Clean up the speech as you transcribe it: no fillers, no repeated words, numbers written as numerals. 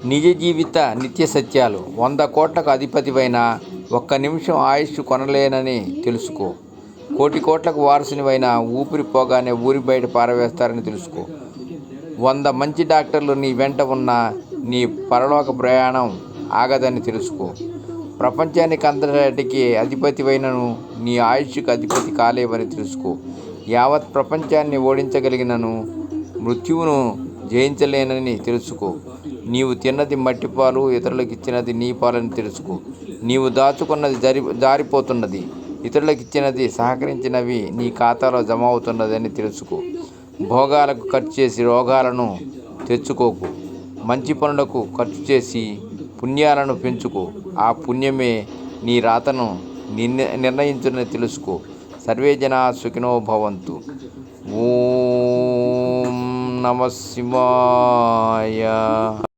నిజ జీవిత నిత్య సత్యాలు. 100 కోట్లకు అధిపతివైన ఒక్క నిమిషం ఆయుష్ కొనలేనని తెలుసుకో. కోట్లకు వారసునివైన ఊపిరి పోగానే ఊరి బయట పారవేస్తారని తెలుసుకో. 100 మంచి డాక్టర్లు నీ వెంట ఉన్న నీ పరలోక ప్రయాణం ఆగదని తెలుసుకో. ప్రపంచానికంతటికీ అధిపతివైనను నీ ఆయుష్కు అధిపతి కాలేవని తెలుసుకో. యావత్ ప్రపంచాన్ని ఓడించగలిగినను మృత్యువును జయించలేనని తెలుసుకో. నీవు తిన్నది మట్టిపాలు, ఇతరులకిచ్చినది నీ పాలని తెలుసుకో. నీవు దాచుకున్నది జారిపోతున్నది, ఇతరులకిచ్చినది సహకరించినవి నీ ఖాతాలో జమ అవుతున్నదని తెలుసుకో. భోగాలకు ఖర్చు చేసి రోగాలను తెచ్చుకోకు. మంచి పనులకు ఖర్చు చేసి పుణ్యాలను పెంచుకో. ఆ పుణ్యమే నీ రాతను నిర్ణయించునని తెలుసుకో. సర్వే జనా సుఖినో భవంతు. ఓం నమః శివాయ.